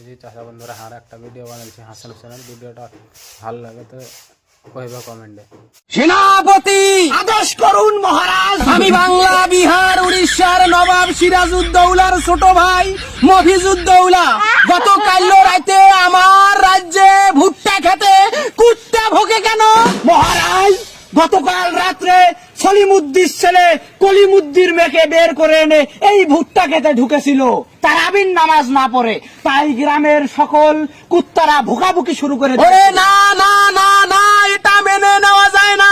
জি চাষা বন্ধুরা আর একটা ভিডিও বানাচ্ছি হাসান চ্যানেল। ভিডিওটা ভালো লাগে তো কইবা কমেন্টে। সেনাপতি আদেশ করুন মহারাজ। আমি বাংলা, বিহার, উড়িষ্যার নবাব সিরাজউদ্দৌলার ছোট ভাই মফিজউদ্দৌলা গতকাল রাতে আমার রাজ্যে ভুট্টা খেতে কুত্তা ভোগে কেন? মহারাজ, গতকাল রাত্রে সলিমুদ্দির ছেলে কলিমুদ্দির মেয়েকে বের করে এনে এই ভুট্টা খেতে ঢুকেছিল। তারাবির নামাজ না পড়ে, তাই গ্রামের সকল কুত্তারা ভুকাভুকি শুরু করে দিয়েছে। না না না না, এটা মেনে নেওয়া যায় না।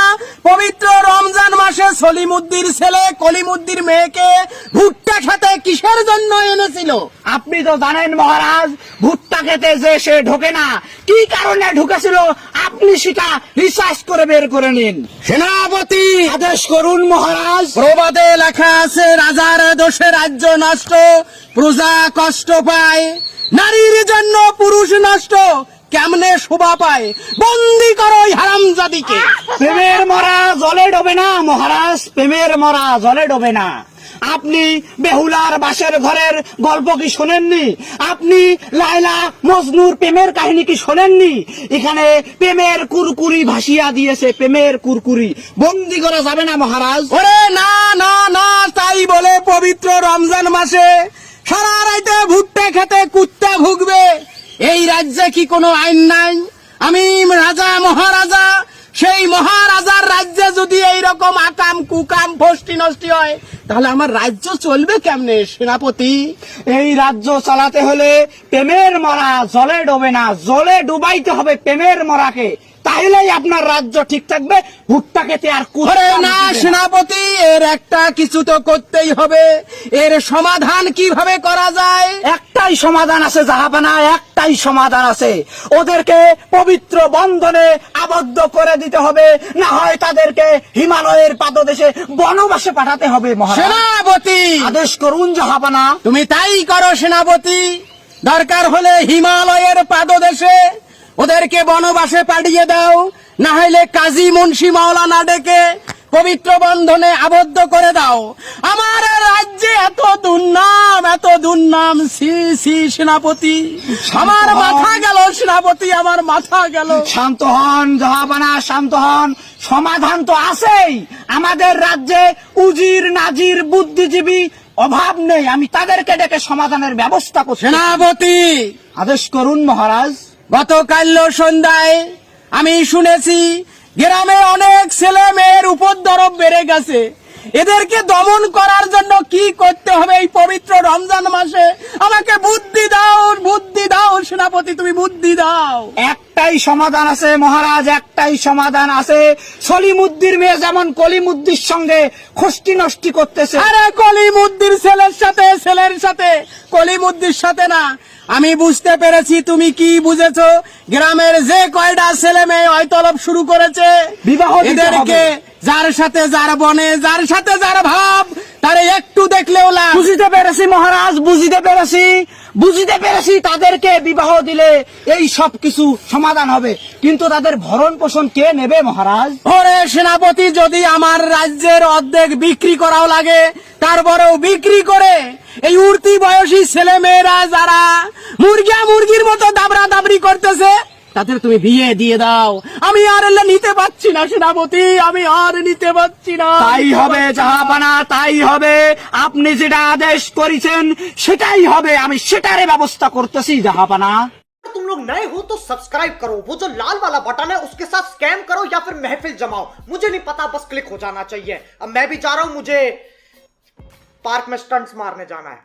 পবিত্র রমজান মাসে সলিমুদ্দির ছেলে কলিমুদ্দির মেয়েকে ভুট্টা খেতে কিসের জন্য এনেছিল? আপনি তো জানেন মহারাজ, ভুট্টা খেতে যে সে ঢোকে না, কি কারণে ঢুকেছিল আপনি সেটা রিসার্চ করে বের করে নিন। সেনাপতি আদেশ করুন মহারাজ। প্রবাদে লেখা আছে, রাজার দোষে রাজ্য নষ্ট, প্রজা কষ্ট পায়, নারীর জন্য পুরুষ নষ্ট, কেমনে শোভা পায়, বন্দি করো হারামজাদিকে। প্রেমের মরা জলে ডোবে না মহারাজ, প্রেমের মরা জলে ডোবে না। আপনি বেহুলার বাসের ঘরের গল্প কি শোনেননি? আপনি লায়লা মজনুর প্রেমের কাহিনী কি শোনেননি? এখানে প্রেমের কুরকুরি ভাসিয়া দিয়েছে, প্রেমের কুরকুরি। বন্দি করা যাবে না মহারাজ। ওরে না না না, তাই বলে পবিত্র রমজান মাসে সারা রাতে ভুট্টা খেতে কুত্তা ভুগবে? এই রাজ্যে কি কোনো আইন নাই? আমি রাজা মহারাজা, সেই মহারাজার রাজ্যে যদি এইরকম আকাম কুকাম ফষ্টি নষ্টি হয়, তাহলে আমার রাজ্য চলবে কেমনে? সেনাপতি, এই রাজ্য চালাতে হলে প্রেমের মরা জলে ডোবে না, জলে ডুবাইতে হবে প্রেমের মরাকে, তাহলেই আপনার রাজ্য ঠিক থাকবে। ভুট্টা খেতে আর কুত্তা না। সেনাপতি, এর একটা কিছু তো করতেই হবে। এর সমাধান কিভাবে করা যায়? একটাই সমাধান আছে জাহাপানা, একটাই সমাধান আছে। ওদেরকে পবিত্র বন্ধনে আবদ্ধ করে দিতে হবে, না হয় তাদেরকে হিমালয়ের পাদদেশে বনবাসে পাঠাতে হবে। সেনাপতি আদেশ করুন জাহাপানা। তুমি তাই করো সেনাপতি। দরকার হলে হিমালয়ের পাদদেশে ওদেরকে বনবাসে পাঠিয়ে দাও, না হলে কাজী মুন্সি মাওলানা ডেকে পবিত্র বন্ধনে আবদ্ধ করে দাও। আমার রাজ্যে এত দুর্নাম, এত দুর্নাম, সি সি সেনাপতি, আমার মাথা গেল সেনাপতি, আমার মাথা গেল। শান্ত হন জাহাপানা, শান্ত হন। সমাধান তো আছেই। আমাদের রাজ্যে উজির নাজির বুদ্ধিজীবী অভাব নেই, আমি তাদেরকে ডেকে সমাধানের ব্যবস্থা করছি। সেনাপতি আদেশ করুন মহারাজ। গতকাল সন্ধ্যায় আমি শুনেছি গ্রামে অনেক ছেলে মেয়ের উপদ্রব বেড়ে গেছে। এদেরকে দমন করার জন্য কি করতে হবে এই পবিত্র রমজান মাসে? আমাকে বুদ্ধি দাও, বুদ্ধি দাও সেনাপতি, তুমি বুদ্ধি দাও। একটাই সমাধান আছে মহারাজ, একটাই সমাধান আছে। সলিমুদ্দির মেয়ে যেমন কলিমুদ্দির সঙ্গে খষ্টি নষ্টি করতেছে। আরে কলিমুদ্দির ছেলের সাথে কলিমুদ্দির সাথে না। আমি বুঝতে পেরেছি তুমি কি বুঝেছো। গ্রামের যে কয়টা ছেলে মেয়ে তলব শুরু করেছে বিবাহ, এদেরকে যার সাথে যার বনে, যার সাথে যার ভাব, তারে একটু দেখলেও লাভ। বুঝতে পেরেছি মহারাজ, বুঝতে পেরেছি। তাদেরকে বিবাহ দিলে এই সব কিছু সমাধান হবে, কিন্তু তাদের ভরণ পোষণ কে নেবে মহারাজ? ওরে সেনাপতি, যদি আমার রাজ্যের অর্ধেক বিক্রি করাও লাগে, তারপরেও বিক্রি করে এই উঠতি বয়সী ছেলে মেয়েরা যারা মুরগির মতো দাবরা দাবরি করতেছে, তাদের তুমি বিয়ে দিয়ে দাও। আমি আর নিতে পারছি না সেনাপতি, আমি আর নিতে পারছি না। তাই হবে জাহাপানা, তাই হবে। আপনি যেটা আদেশ করেছেন সেটাই হবে, আমি সেটারে ব্যবস্থা করতেছি জাহাপানা। तुम लोग नए हो तो सब्सक्राइब करो, वो जो लाल वाला बटन है उसके साथ स्कैम करो या फिर महफिल जमाओ, मुझे नहीं पता, बस क्लिक हो जाना चाहिए। अब मैं भी जा रहा हूं, मुझे पार्क में स्टंट्स मारने जाना है।